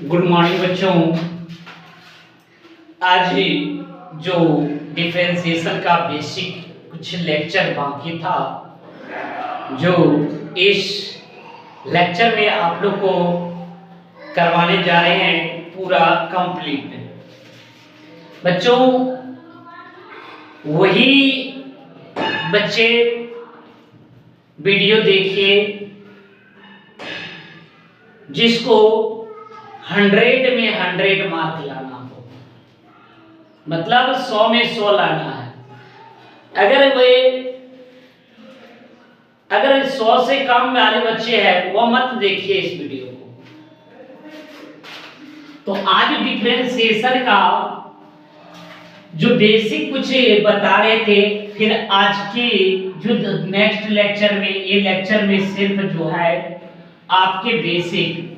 Good morning बच्चों। आज जो डिफरेंशिएशन का बेसिक कुछ लेक्चर बाकी था, जो इस लेक्चर में आप लोग को करवाने जा रहे हैं पूरा कंप्लीट। बच्चों वही बच्चे वीडियो देखिए जिसको 100 में 100 मार्क लाना हो, मतलब 100 में 100 लाना है। अगर 100 से कम वाले बच्चे हैं वो मत देखिए इस वीडियो को। तो आज डिफरेंशिएशन का जो बेसिक कुछ बता रहे थे, फिर आज के जो नेक्स्ट लेक्चर में, ये लेक्चर में सिर्फ जो है आपके बेसिक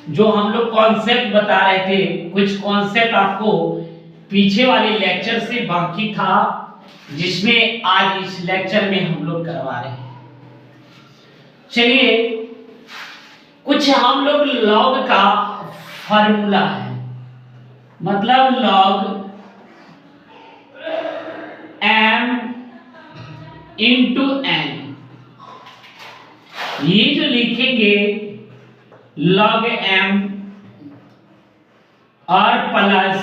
जो हम लोग कॉन्सेप्ट बता रहे थे, कुछ कॉन्सेप्ट आपको पीछे वाले लेक्चर से बाकी था, जिसमें आज इस लेक्चर में हम लोग करवा रहे हैं। चलिए, कुछ हम लोग लॉग का फॉर्मूला है, मतलब लॉग m इंटू n, ये जो लिखेंगे log m और प्लस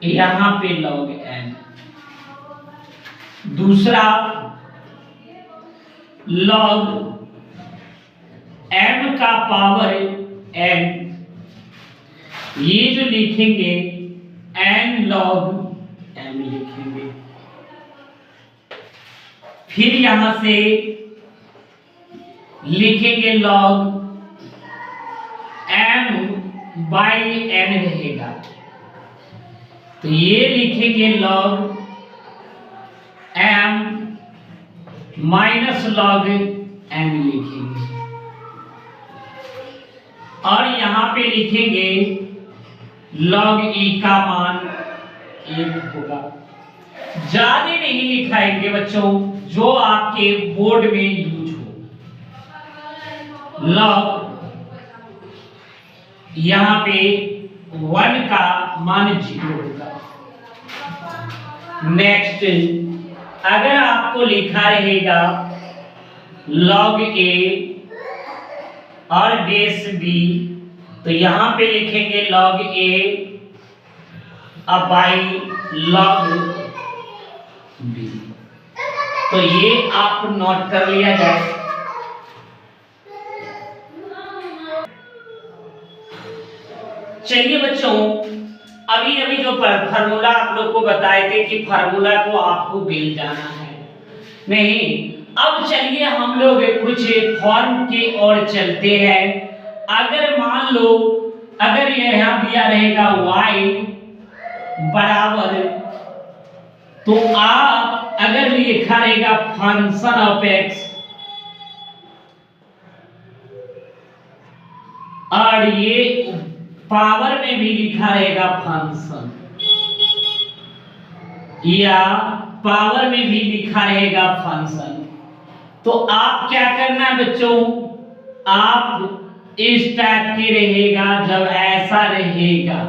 यहां पे log n। दूसरा log m का पावर n, ये जो लिखेंगे n log m लिखेंगे। फिर यहां से लिखेंगे log m बाई n रहेगा, तो ये लिखेंगे log m minus log m लिखेंगे, और यहां पे लिखेंगे log e का मान 1 होगा। ज्यादा नहीं लिखाएंगे बच्चों, जो आपके बोर्ड में यूज हो। log यहां पे 1 का मान 0 होगा। नेक्स्ट, अगर आपको लिखा रहेगा log a और बेस b, तो यहां पे लिखेंगे log a अब बाई log b। तो ये आप नोट कर लिया जाए। चलिए बच्चों, अभी जो फार्मूला आप लोग को बताए थे कि फार्मूला को आपको बिल जाना है, नहीं। अब चलिए हम लोग कुछ फॉर्म की ओर चलते हैं। अगर मान लो, अगर यहां दिया रहेगा y बराबर, तो आप अगर लिखा रहेगा फंक्शन ऑफ x, और ये पावर में भी लिखा रहेगा फंक्शन, या पावर में भी लिखा रहेगा फंक्शन, तो आप क्या करना है बच्चों, आप इस टाइप के रहेगा। जब ऐसा रहेगा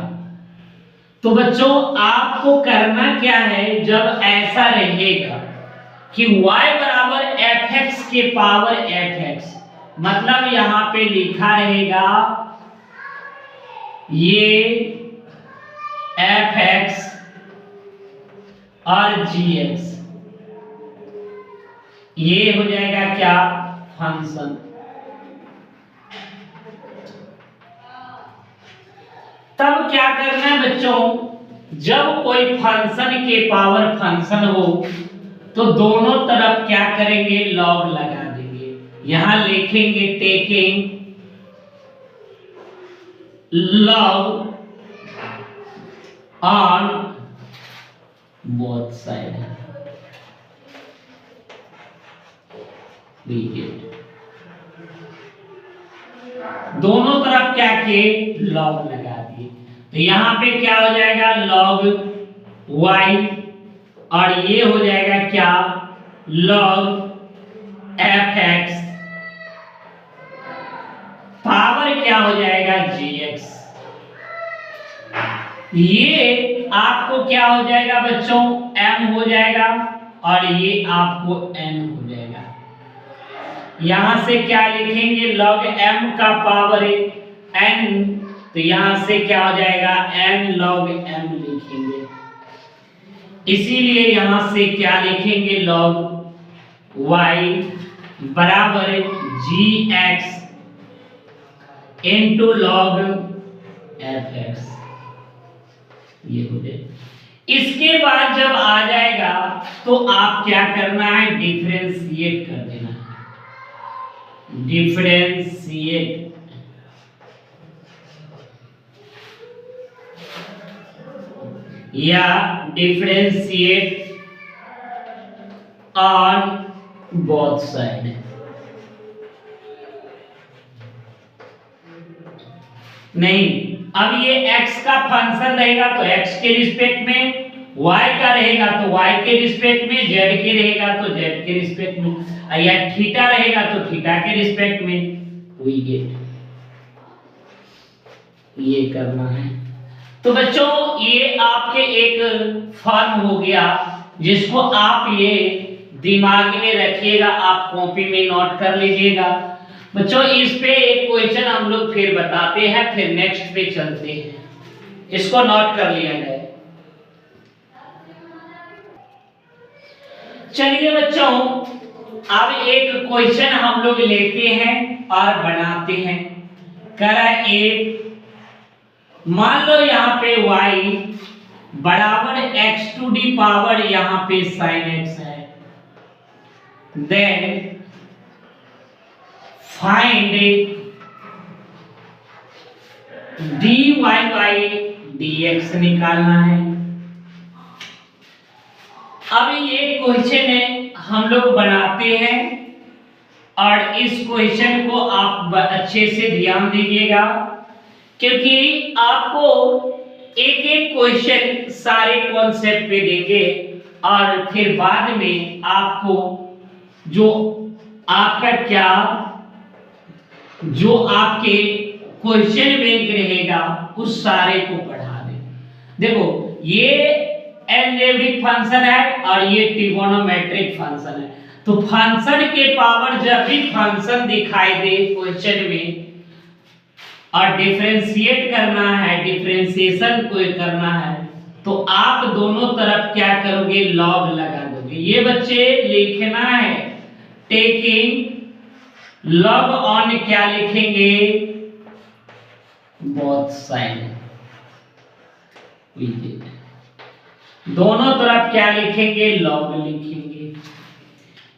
तो बच्चों आपको करना क्या है, जब ऐसा रहेगा कि y बराबर fx के पावर fx, मतलब यहां पे लिखा रहेगा ये fx और gx, ये हो जाएगा क्या, फंक्शन। तब क्या करना है बच्चों, जब कोई फंक्शन के पावर फंक्शन हो तो दोनों तरफ क्या करेंगे, लॉग लगा देंगे। यहां लिखेंगे taking log on both side, दोनों तरफ क्या किए, log लगा दिए। तो यहां पे क्या हो जाएगा, log y, और ये हो जाएगा क्या, log fx क्या हो जाएगा gx। ये आपको क्या हो जाएगा बच्चों m हो जाएगा और ये आपको n हो जाएगा। यहां से क्या लिखेंगे log m का पावर n, तो यहां से क्या हो जाएगा n log m लिखेंगे। इसीलिए यहां से क्या लिखेंगे log y बराबर gx इनटू log fx, ये हो जाए। इसके बाद जब आ जाएगा तो आप क्या करना है डिफरेंशिएट कर देना है, डिफरेंशिएट या डिफरेंशिएट ऑन बोथ साइड। नहीं, अब ये x का फंक्शन रहेगा तो x के रिस्पेक्ट में, y का रहेगा तो y के रिस्पेक्ट में, z के रहेगा तो z के रिस्पेक्ट में, या थीटा रहेगा तो थीटा के रिस्पेक्ट में। वी गेट, ये करना है। तो बच्चों ये आपके एक फॉर्म हो गया जिसको आप ये दिमाग में रखिएगा, आप कॉपी में नोट कर लीजिएगा। बच्चों इस पे एक क्वेश्चन हम लोग फिर बताते हैं, फिर नेक्स्ट पे चलते हैं, इसको नोट कर लिया जाए। चलिए बच्चों अब एक क्वेश्चन हम लोग लेते हैं और बनाते हैं। करा एक, मान लो यहाँ पे y बराबर x टू डी पावर यहाँ पे sin x है, then find dy by dx निकालना है। अब ये क्वेश्चन है हम लोग बनाते हैं और इस क्वेश्चन को आप अच्छे से ध्यान दीजिएगा, क्योंकि आपको एक एक क्वेश्चन सारे कॉन्सेप्ट पे देंगे और फिर बाद में आपको जो आपका क्या जो आपके क्वेश्चन बैंक रहेगा उस सारे को पढ़ा दे। देखो ये अलजेब्रिक फंक्शन है और ये ट्रिगोनोमेट्रिक फंक्शन है, तो फंक्शन के पावर जब भी फंक्शन दिखाई दे क्वेश्चन में और डिफरेंशिएट करना है, डिफरेंशिएशन को करना है, तो आप दोनों तरफ क्या करोगे लॉग लगा दोगे। ये बच्चे लिखना है टेकिंग लॉग ऑन क्या लिखेंगे बोथ साइड, दोनों तरफ क्या लिखेंगे लॉग लिखेंगे।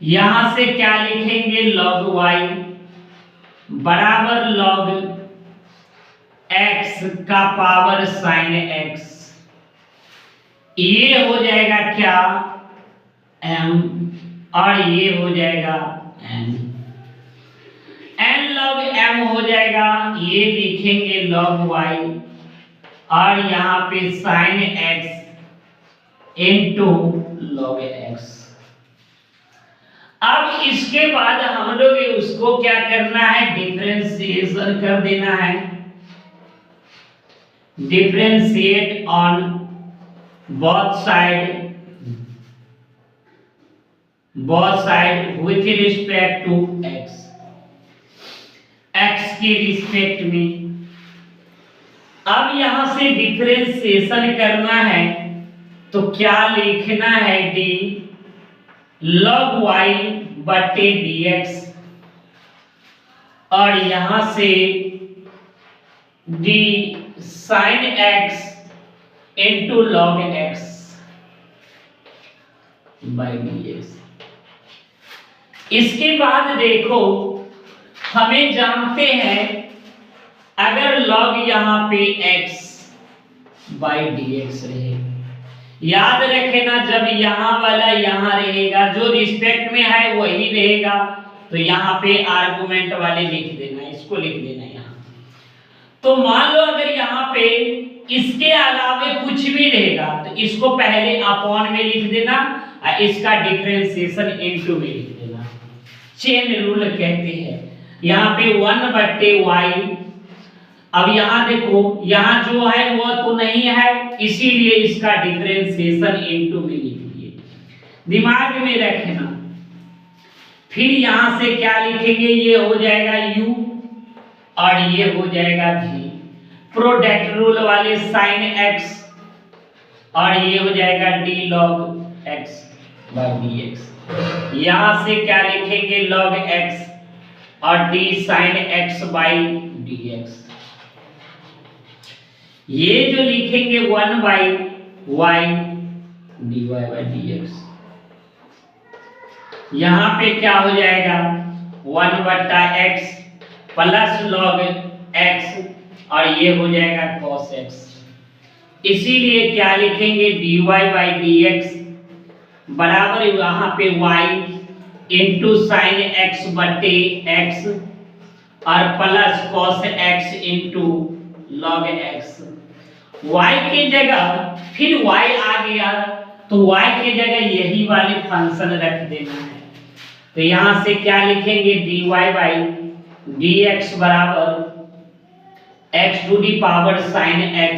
यहां से क्या लिखेंगे लॉग y बराबर लॉग x का पावर साइन x, ये हो जाएगा क्या m और ये हो जाएगा n, n log m हो जाएगा, ये लिखेंगे log y और यहाँ पे sine x into log x। अब इसके बाद हम लोग उसको क्या करना है डिफरेंशिएशन कर देना है, differentiate on both side with respect to x, x के रिस्पेक्ट में। अब यहां से डिफरेंशिएशन करना है तो क्या लिखना है d log y बटे dx और यहां से d sin x into log x by dx। इसके बाद देखो हमें जानते हैं अगर log यहां पे x by dx रहे, याद रखना जब यहां वाला यहां रहेगा जो रिस्पेक्ट में है वही रहेगा, तो यहां पे आर्गुमेंट वाले लिख देना, इसको लिख देना यहां। तो मान लो अगर यहां पे इसके अलावे कुछ भी रहेगा तो इसको पहले अपॉन में लिख देना और इसका डिफरेंशिएशन इनटू में लिख देना, चेन रूल कहते हैं। यहां पे 1 बटे y अब यहाँ देखो, यहाँ जो है वो तो नहीं है, इसीलिए इसका डिफरेंशिएशन इनटू में लिख दिए, दिमाग में रखना। फिर यहाँ से क्या लिखेंगे, ये हो जाएगा u और ये हो जाएगा v, प्रोडक्ट रूल वाले sin x, और ये हो जाएगा d log x by dx। यहाँ से क्या लिखेंगे, log x और d sin x by dx। ये जो लिखेंगे 1 by y dy by dx। यहाँ पे क्या हो जाएगा, 1 बट्टा x प्लस log x, और ये हो जाएगा cos x। इसीलिए क्या लिखेंगे, dy by dx बराबर यहाँ पे y इंटू साइन x बटे x और plus cos x into log x। y के जगह फिर y आ गया तो y के जगह यही वाले फंक्शन रख देना है। तो यहां से क्या लिखेंगे, dy by dx बराबर x to the power sin x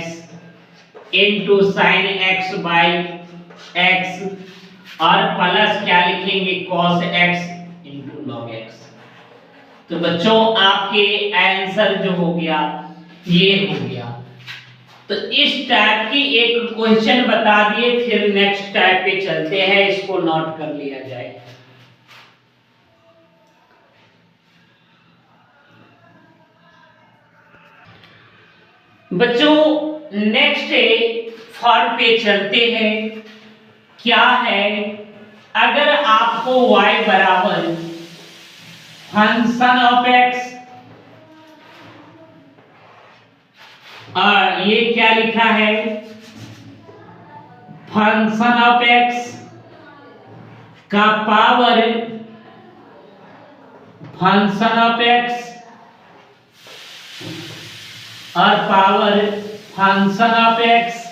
into sine x by x और प्लस क्या लिखेंगे, cos x into log x। तो बच्चों आपके आंसर जो हो गया ये हो गया। तो इस टाइप की एक क्वेश्चन बता दिए, फिर नेक्स्ट टाइप पे चलते हैं, इसको नोट कर लिया जाए। बच्चों नेक्स्ट फॉर्म पे चलते हैं। क्या है, अगर आपको y बराबर फंक्शन ऑफ x, और ये क्या लिखा है, फंक्शन ऑफ x का पावर फंक्शन ऑफ x और power function of x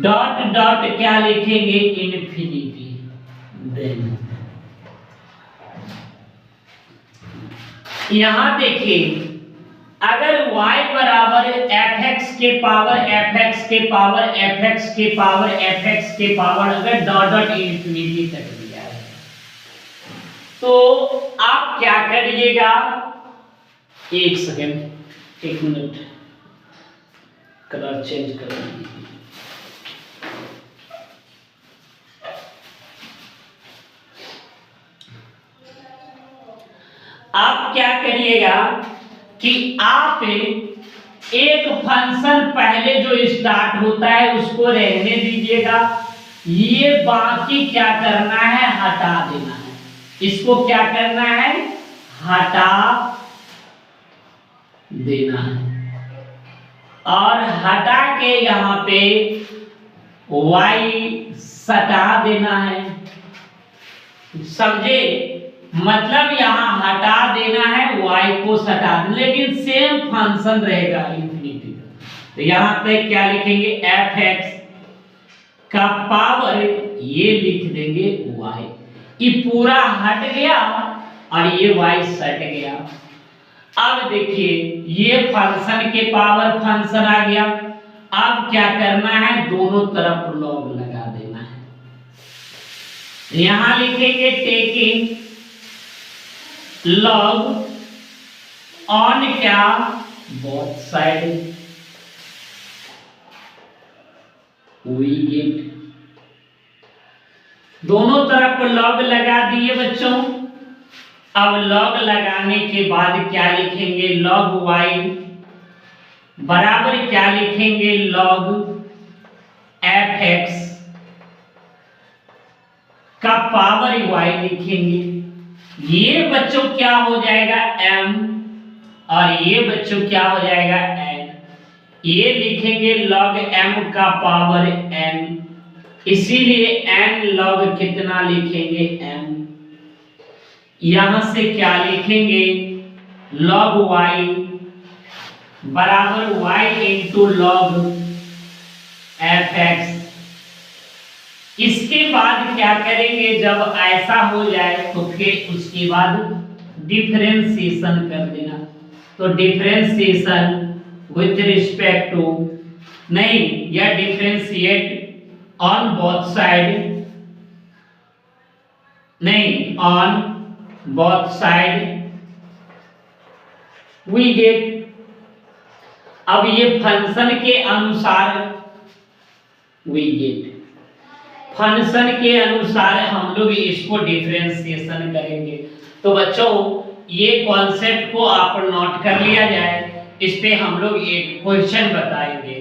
dot dot क्या लिखेंगे, इन्फिनिटी। देन यहां देखिए, अगर y बराबर fx के पावर fx के पावर fx के पावर fx के पावर अगर डॉट डॉट इन्फिनिटी तक दिया है, तो आप क्या करिएगा, एक सेकेंड, एक मिनट, कलर चेंज कर दीजिए। आप क्या करिएगा कि आप एक फंक्शन पहले जो स्टार्ट होता है उसको रहने दीजिएगा, ये बाकी क्या करना है, हटा देना है। इसको क्या करना है, हटा देना है, और हटा के यहाँ पे y सटा देना है। समझे, मतलब यहाँ हटा देना है, y को सटा देना, लेकिन सेम फंक्शन रहेगा इन्फिनिटी का। तो यहाँ पे क्या लिखेंगे, fx का पावर ये लिख देंगे y, ये पूरा हट गया और ये y सट गया। अब देखिए ये फंक्शन के पावर फंक्शन आ गया। अब क्या करना है, दोनों तरफ लॉग लगा देना है। यहां लिखेंगे टेकिंग लॉग ऑन क्या, बोथ साइड, वी गेट, दोनों तरफ लॉग लगा दिए बच्चों। अब लॉग लगाने के बाद क्या लिखेंगे, लॉग y बराबर क्या लिखेंगे, लॉग fx का पावर y लिखेंगे। ये बच्चों क्या हो जाएगा m, और ये बच्चों क्या हो जाएगा n। ये लिखेंगे लॉग m का पावर n, इसीलिए n लॉग कितना लिखेंगे, m। यहां से क्या लिखेंगे, log y बराबर y इंटू log fx। इसके बाद क्या करेंगे, जब ऐसा हो जाए तो फिर उसके बाद डिफरेंशिएशन कर देना। तो डिफरेंशिएशन विथ रिस्पेक्ट टू, नहीं, या डिफरेंशिएट ऑन बोथ साइड, नहीं, on both side we get. अब ये फंक्शन के अनुसार वी गेट, फंक्शन के अनुसार हम लोग इसको डिफरेंशिएशन करेंगे। तो बच्चों ये कॉन्सेप्ट को आप नोट कर लिया जाए, इस पे हम लोग एक क्वेश्चन बताएंगे।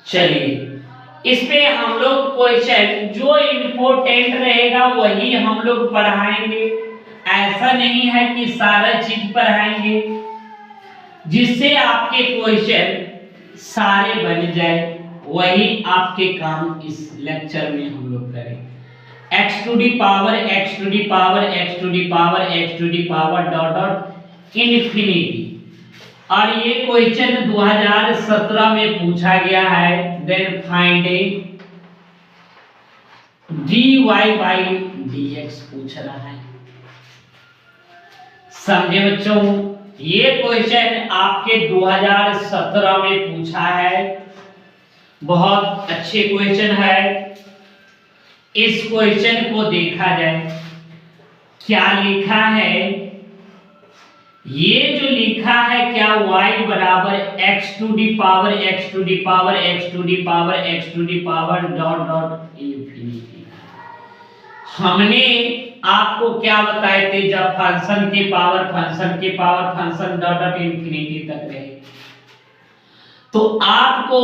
चलिए इस पे हम लोग क्वेश्चन जो इम्पोर्टेंट रहेगा वही हम लोग पढ़ाएंगे, ऐसा नहीं है कि सारा चीज पढ़ाएंगे, जिससे आपके क्वेश्चन सारे बन जाए, वही आपके काम इस लेक्चर में हम लोग करेंगे। x to the power x to the power x to the power x to the power dot dot infinity. और ये क्वेश्चन 2017 में पूछा गया है। Then find dy by dx पूछ रहा है। समझे बच्चों, ये क्वेश्चन आपके 2017 में पूछा है, बहुत अच्छे क्वेश्चन है। इस क्वेश्चन को देखा जाए क्या लिखा है, ये जो लिखा है क्या y बराबर x to the power x to the power x to the power x to the power dot dot infinity. हमने आपको क्या बताए थे, जब फंक्शन के power function dot dot infinity तक रहे, तो आपको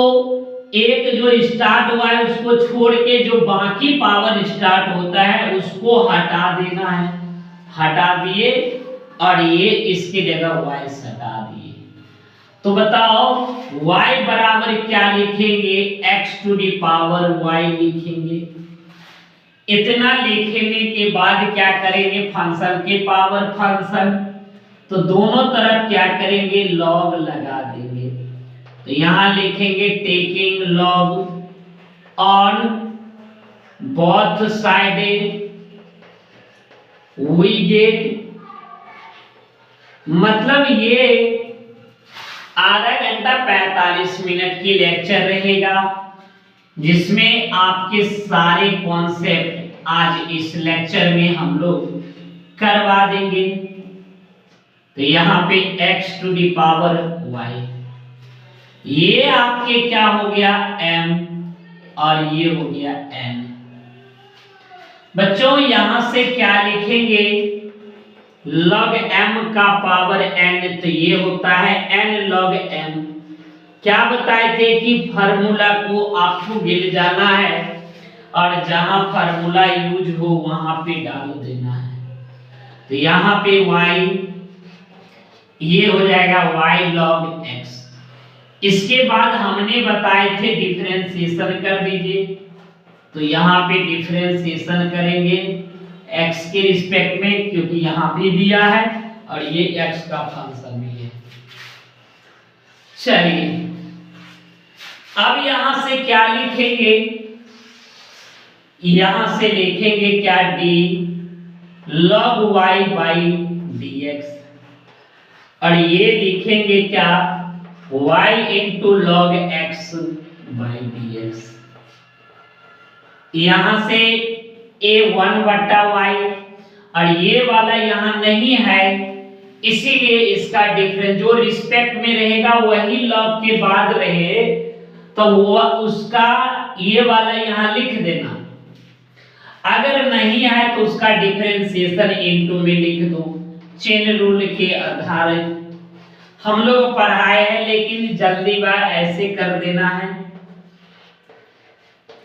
एक जो स्टार्ट हुआ है उसको छोड़ के जो बाकी पावर स्टार्ट होता है उसको हटा देना है। हटा दिए और ये इसकी जगह y हटा दिए। तो बताओ y बराबर क्या लिखेंगे, x to the power y लिखेंगे। इतना लिखने के बाद क्या करेंगे, फंक्शन के पावर फंक्शन, तो दोनों तरफ क्या करेंगे, लॉग लगा देंगे। तो यहां लिखेंगे taking log on both side we get, मतलब ये आधा घंटा 45 मिनट की लेक्चर रहेगा, जिसमें आपके सारे कॉन्सेप्ट आज इस लेक्चर में हम लोग करवा देंगे। तो यहाँ पे x to the power y, ये आपके क्या हो गया m, और ये हो गया n। बच्चों यहां से क्या लिखेंगे, log m का पावर n, तो ये होता है n log m। क्या बताए थे कि फार्मूला को आपको गिर जाना है और जहां फार्मूला यूज हो वहां पे डाल देना है। तो यहाँ पे y, ये हो जाएगा y log x। इसके बाद हमने बताए थे डिफरेंशिएशन कर दीजिए, तो यहाँ पे डिफरेंशिएशन करेंगे x के रिस्पेक्ट में, क्योंकि यहाँ पे दिया है और ये x का फंक्शन भी है। चलिए अब यहां से क्या लिखेंगे, यहां से लिखेंगे क्या d log y by dx, और ये लिखेंगे क्या y into log x by dx। यहां से a1 बटा y, और ये वाला यहां नहीं है, इसीलिए इसका डिफरेंस जो रिस्पेक्ट में रहेगा वही log के बाद रहे, तो वो उसका ये वाला यहां लिख देना। अगर नहीं है तो उसका डिफरेंशिएशन इनटू में लिख दो, चेन रूल के आधार। हम लोग पढ़ाए हैं लेकिन जल्दी बार ऐसे कर देना है,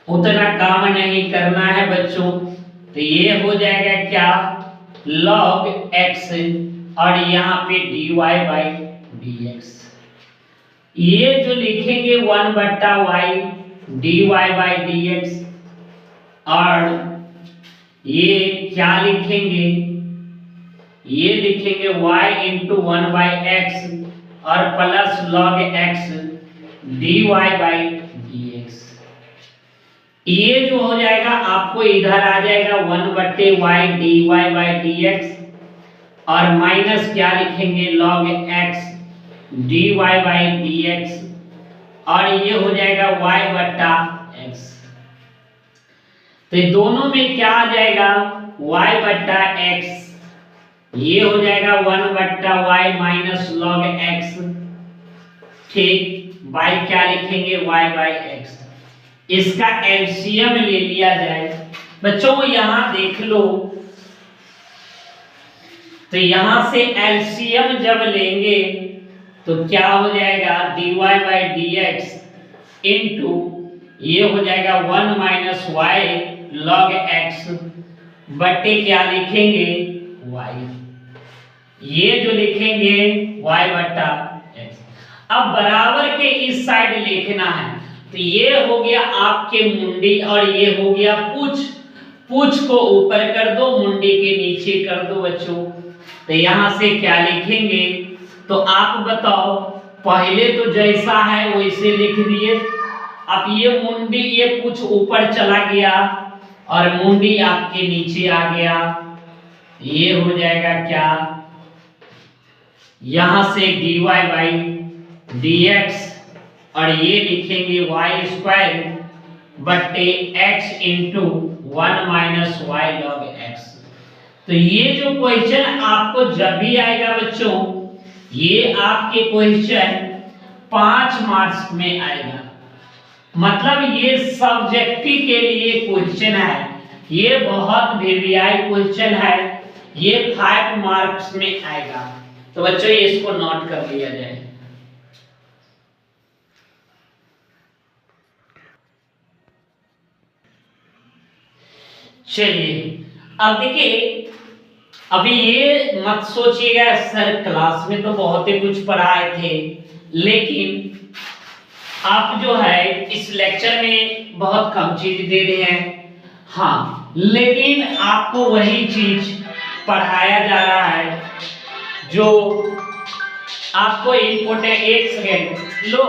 उतना काम नहीं करना है बच्चों। तो ये हो जाएगा क्या log x, और यहाँ पे dy बाई dx। ये जो लिखेंगे 1 बट्टा y dy बाई dx, और ये क्या लिखेंगे, ये लिखेंगे y इंटू 1 बाई x और plus log x dy by dx। ये जो हो जाएगा आपको इधर आ जाएगा 1/y dy/dx और माइनस क्या लिखेंगे log x dy/dx और ये हो जाएगा y/x। तो ये दोनों में क्या आ जाएगा y/x, ये हो जाएगा 1/y माइनस log x। ठीक, y क्या लिखेंगे y/x। इसका एलसीएम ले लिया जाए बच्चों, यहां देख लो तो यहां से एलसीएम जब लेंगे तो क्या हो जाएगा dy/dx इनटू ये हो जाएगा 1 माइनस y log x बटे क्या लिखेंगे y, ये जो लिखेंगे y बटा x। अब बराबर के इस साइड लिखना है, तो ये हो गया आपके मुंडी और ये हो गया पूछ। पूछ को ऊपर कर दो, मुंडी के नीचे कर दो बच्चों। तो यहां से क्या लिखेंगे, तो आप बताओ, पहले तो जैसा है वैसे लिख दिए। अब ये मुंडी ये पूछ ऊपर चला गया और मुंडी आपके नीचे आ गया, ये हो जाएगा क्या, यहां से dy/dx और ये लिखेंगे y² बटे x into 1 minus y log x। तो ये जो क्वेश्चन आपको जब भी आएगा बच्चों, ये आपके क्वेश्चन 5 मार्क्स में आएगा। मतलब ये सब्जेक्टिव के लिए क्वेश्चन है, ये बहुत वीवीआई क्वेश्चन है, ये 5 मार्क्स में आएगा। तो बच्चों इसको नोट कर लिया जाए। चलिए अब देखिए, अभी ये मत सोचिएगा सर क्लास में तो बहुत ही कुछ पढ़ाए थे, लेकिन आप जो है इस लेक्चर में बहुत कम चीज दे रहे हैं। हाँ, लेकिन आपको वही चीज पढ़ाया जा रहा है जो आपको इम्पोर्टेंट, एक सेकेंड लो,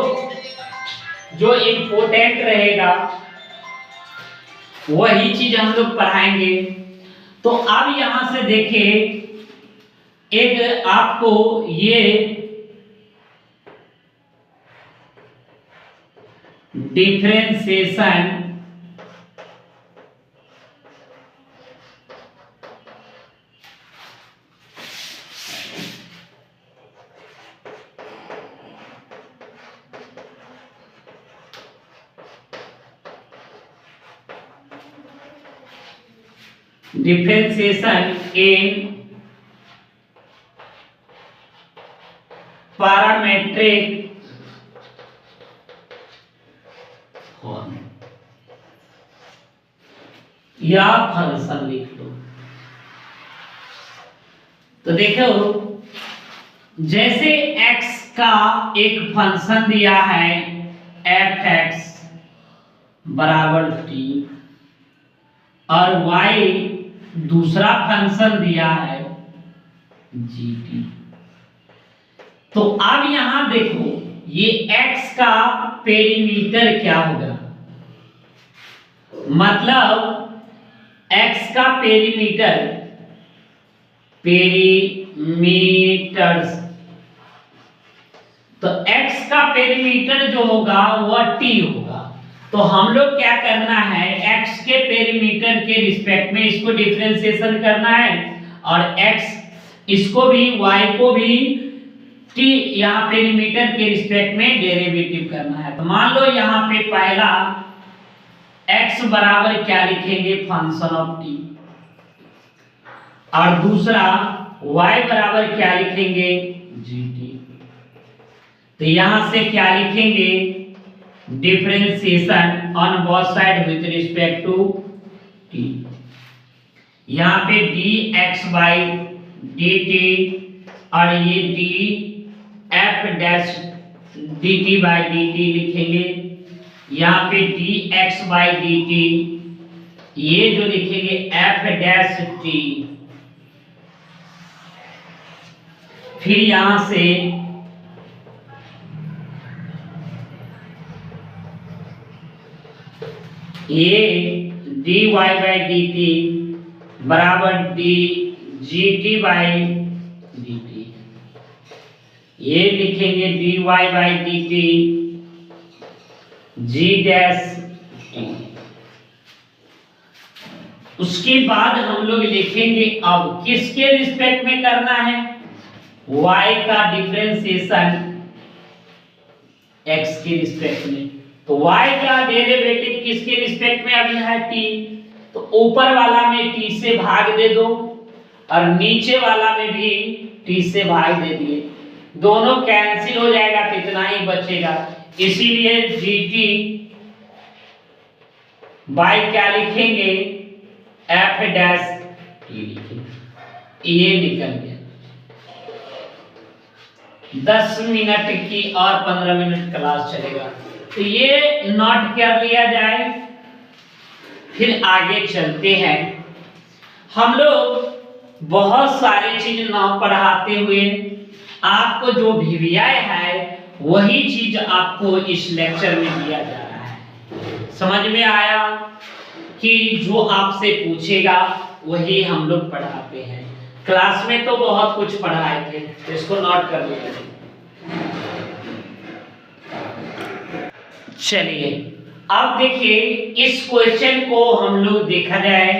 जो इम्पोर्टेंट रहेगा वही चीज हम लोग पढ़ाएंगे। तो अब यहां से देखिए, एक आपको ये डिफरेंशिएशन in parametric फॉर्म या फंक्शन लिख लो। तो देखो, जैसे x का एक फंक्शन दिया है f(x) बराबर t और y दूसरा फंक्शन दिया है gt। तो अब यहां देखो, ये x का पेरीमीटर क्या होगा, मतलब x का पेरीमीटर्स तो x का पेरीमीटर जो होगा वह t होगा। तो हम लोग क्या करना है, x के पेरीमीटर के रिस्पेक्ट में इसको डिफरेंशिएशन करना है और x इसको भी y को भी t यहाँ पेरीमीटर के रिस्पेक्ट में डेरिवेटिव करना है। तो मान लो यहाँ पे पहला x बराबर क्या लिखेंगे, फंक्शन ऑफ t, और दूसरा y बराबर क्या लिखेंगे, gt। तो यहां से क्या लिखेंगे, differentiation on both side with respect to t। यहाँ पे dx/dt और ये df'/dt लिखेंगे। यहाँ पे dx/dt ये जो लिखेंगे f', फिर यहां से ये dy बाई डी टी बराबर D G T by D T, ये लिखेंगे dy by D T G dash T. उसके बाद हम लोग लिखेंगे अब किसके रिस्पेक्ट में करना है, y का डिफरेंशिएशन x के रिस्पेक्ट में। तो y का डेरिवेटिव किसके रिस्पेक्ट में अभी है t, तो ऊपर वाला में t से भाग दे दो और नीचे वाला में भी t से भाग दे दिए, दोनों कैंसिल हो जाएगा तो इतना ही बचेगा। इसीलिए gt बाई क्या लिखेंगे f डैश t लिखेंगे, ये निकल गया। 10 मिनट की और 15 मिनट क्लास चलेगा, तो ये नोट कर लिया जाए। फिर आगे चलते हैं। हम लोग बहुत सारी चीज ना पढ़ाते हुए आपको जो वीवीआई है वही चीज आपको इस लेक्चर में दिया जा रहा है। समझ में आया कि जो आपसे पूछेगा वही हम लोग पढ़ाते हैं। क्लास में तो बहुत कुछ पढ़ाए थे, तो इसको नोट कर लीजिए। चलिए अब देखिए इस क्वेश्चन को हम लोग देखा जाए।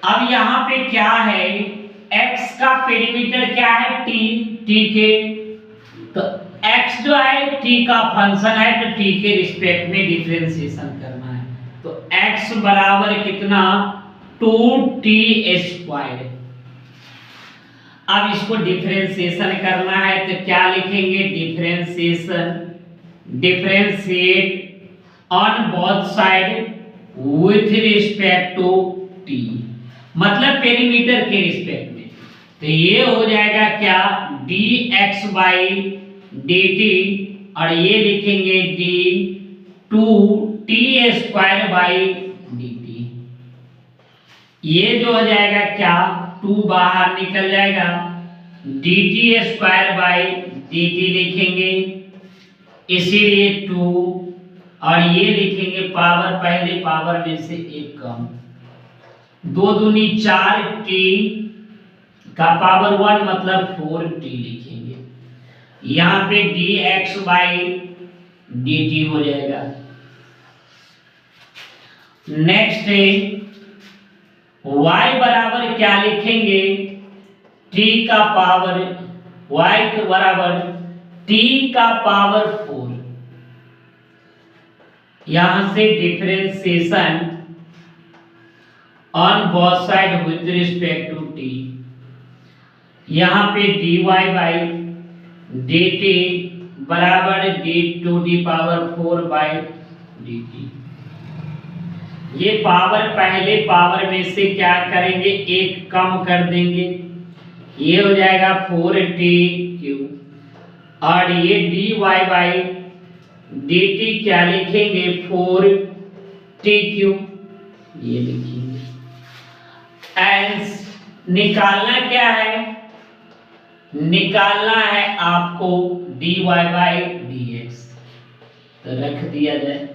अब यहाँ पे क्या है, x का पेरीमीटर क्या है t, t के, तो x जो है t का फंक्शन है, तो t के रिस्पेक्ट में डिफरेंशिएशन करना है। तो x बराबर कितना 2t स्क्वायर। अब इसको डिफरेंशिएशन करना है तो क्या लिखेंगे, differentiation differentiate on both side with respect to t, मतलब पेरीमीटर के रिस्पेक्ट में। तो ये हो जाएगा क्या dx बाई dt और ये लिखेंगे d 2t square by dt। ये जो हो जाएगा क्या 2 बाहर निकल जाएगा, dt स्क्वायर बाई dt लिखेंगे, इसीलिए 2 और ये लिखेंगे पावर, पहले पावर में से एक कम, 2 दूनी 4 t का पावर 1 मतलब 4t लिखेंगे। यहाँ पे dx बाई dt हो जाएगा। नेक्स्ट है y बराबर क्या लिखेंगे, t का पावर, y बराबर t का पावर 4। यहां से differentiation on both side with respect to t, यहां पे dy बाई dt बराबर d to the power 4 by dt। ये पावर पहले पावर में से क्या करेंगे, एक कम कर देंगे, ये हो जाएगा 4t क्यूब और ये dy बाई dt क्या लिखेंगे 4t क्यूब, ये लिखेंगे। एंस निकालना क्या है, निकालना है आपको dy बाई dx, तो रख दिया जाए।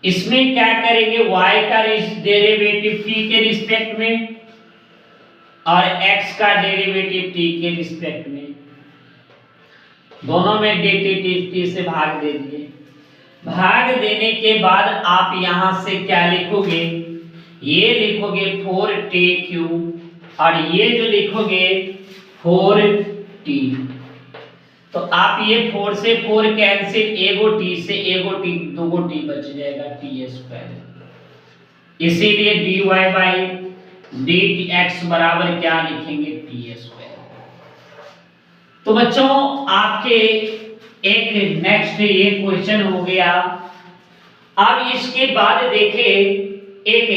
इसमें क्या करेंगे, y का डेरिवेटिव t के रिस्पेक्ट में और x का डेरिवेटिव t के रिस्पेक्ट में, दोनों में dt से भाग दे दिए। भाग देने के बाद आप यहां से क्या लिखोगे, ये लिखोगे 4t क्यूब और ये जो लिखोगे 4t। तो आप ये 4 से 4 कैंसिल, एगो t से एगो t, दोगो t बच जाएगा t स्क्वायर। इसीलिए dy बाई dx बराबर क्या लिखेंगे t स्क्वायर। तो बच्चों आपके एक नेक्स्ट ये क्वेश्चन हो गया। अब इसके बाद देखें एक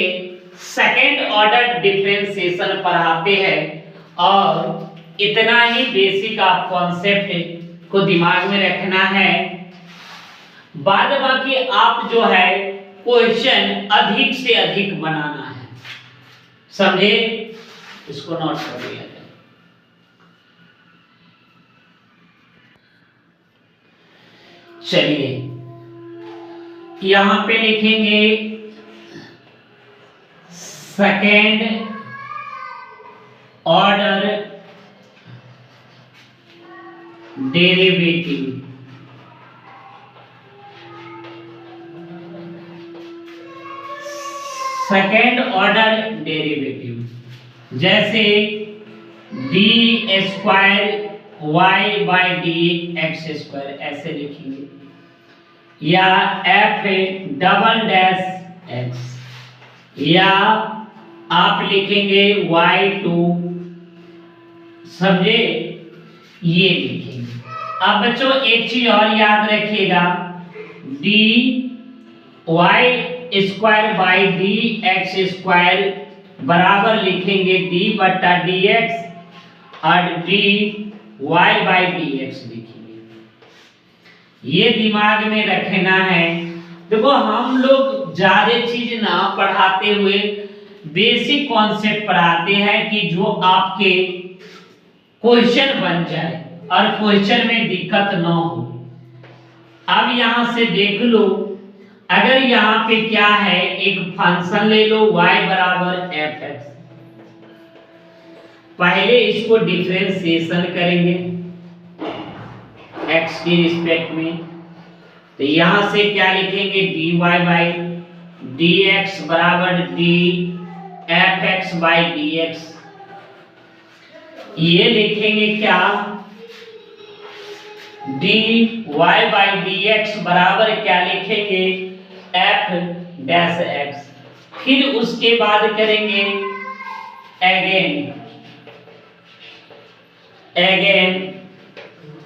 सेकंड ऑर्डर डिफरेंशिएशन पढ़ाते हैं और इतना ही बेसिक आप कॉन्सेप्ट को दिमाग में रखना है। बाद बाकी आप जो है क्वेश्चन अधिक से अधिक बनाना है, समझे, इसको नोट कर लिया जाए। चलिए यहां पे लिखेंगे second order derivative, second order derivative जैसे D square Y by D x square ऐसे लिखेंगे, या एफ डबल डैश एक्स, या आप लिखेंगे वाई टू, समझे, ये लिखेंगे। अब बच्चों एक चीज और याद रखिएगा, d y square by D x square बराबर लिखेंगे डी बट्टा डी एक्स और d y by D x लिखेंगे। ये दिमाग में रखना है। देखो हम लोग ज्यादा चीज ना पढ़ाते हुए बेसिक कॉन्सेप्ट पढ़ाते हैं कि जो आपके क्वेश्चन बन जाए और क्वेश्चन में दिक्कत ना हो। अब यहां से देख लो, अगर यहाँ पे क्या है, एक फंक्शन ले लो y बराबर एफ एक्स, पहले इसको डिफरेंशिएशन करेंगे x की रिस्पेक्ट में, तो यहां से क्या लिखेंगे dy बाई dx बराबर d f x by D x. ये लिखेंगे क्या, d y by D x बराबर क्या लिखेंगे एफ डैश एक्स। फिर उसके बाद करेंगे अगेन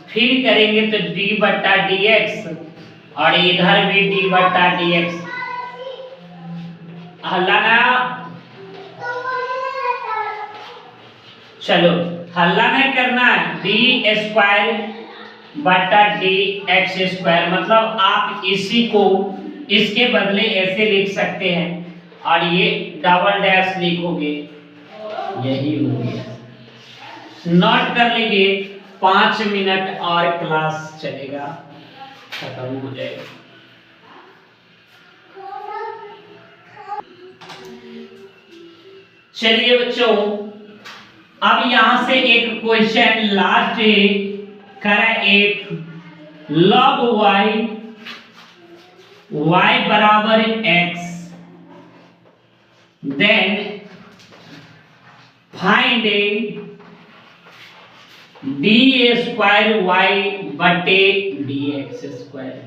फिर करेंगे तो डी बट्टा डी एक्स और इधर भी डी बट्टा डी एक्स। हल्ला ना, चलो हल्ला नहीं करना, डी स्क्वायर बट्टा डी एक्स स्क्वायर, मतलब आप इसी को इसके बदले ऐसे लिख सकते हैं और ये डबल डैश लिखोगे, यही हो गया। नोट कर लीजिए, 5 मिनट और क्लास चलेगा, खत्म हो जाएगा। चलिए बच्चों, अब यहां से एक क्वेश्चन लास्ट करें, एक log y बराबर x, then find d square y बटे डी एक्स स्क्वायर।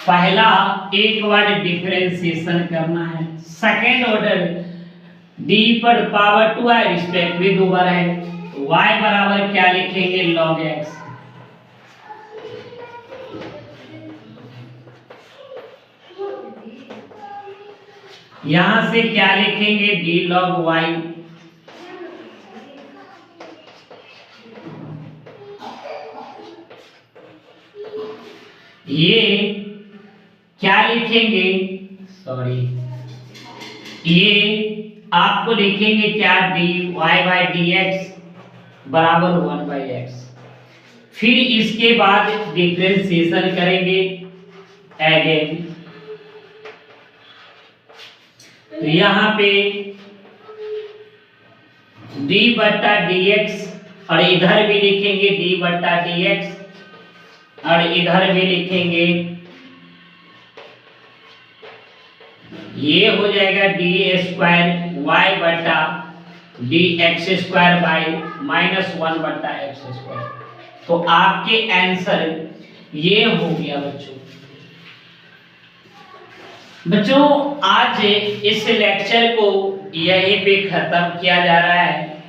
पहला एक बार डिफरेंशिएशन करना है, सेकेंड ऑर्डर डी पर पावर 2 है, रिस्पेक्ट भी 2 बार है, y बराबर क्या लिखेंगे log x, यहां से क्या लिखेंगे d log y, ये क्या लिखेंगे, सॉरी, ये आपको लिखेंगे क्या d y by D x बराबर 1 बाई एक्स। फिर इसके बाद डिफरेंशिएशन करेंगे अगेन, तो यहाँ पे d बट्टा डी एक्स और इधर भी लिखेंगे d बट्टा डी एक्स और इधर भी लिखेंगे, ये हो जाएगा डी स्क्वायर वाई बट्टा डी एक्स स्क्वायर बाई -1 बट्टा एक्स स्क्वायर। तो आपके आंसर ये हो गया बच्चों। बच्चों आज इस लेक्चर को यहीं पे खत्म किया जा रहा है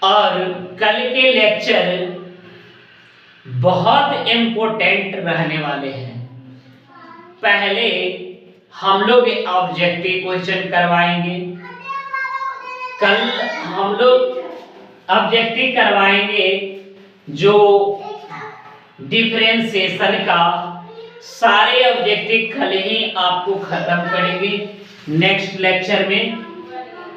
और कल के लेक्चर बहुत इम्पोर्टेंट रहने वाले हैं। पहले हम लोग ऑब्जेक्टिव क्वेश्चन करवाएंगे, कल हम लोग ऑब्जेक्टिव करवाएंगे जो डिफरेंशिएशन का सारे ऑब्जेक्टिव कल ही आपको खत्म करेंगे नेक्स्ट लेक्चर में।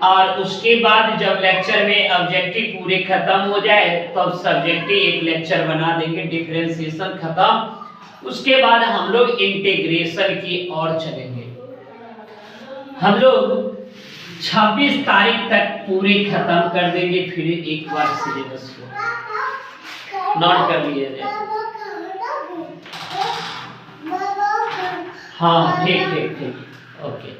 और उसके बाद जब लेक्चर में ऑब्जेक्टिव पूरे खत्म हो जाए तब सब्जेक्टिव एक लेक्चर बना देंगे, डिफरेंशिएशन खत्म। उसके बाद हम लोग इंटीग्रेशन की ओर चलेंगे। हम लोग 26 तारीख तक पूरे खत्म कर देंगे, फिर एक बार सिलेबस को नोट कर लीजिए। हाँ ठीक ठीक ठीक, ओके।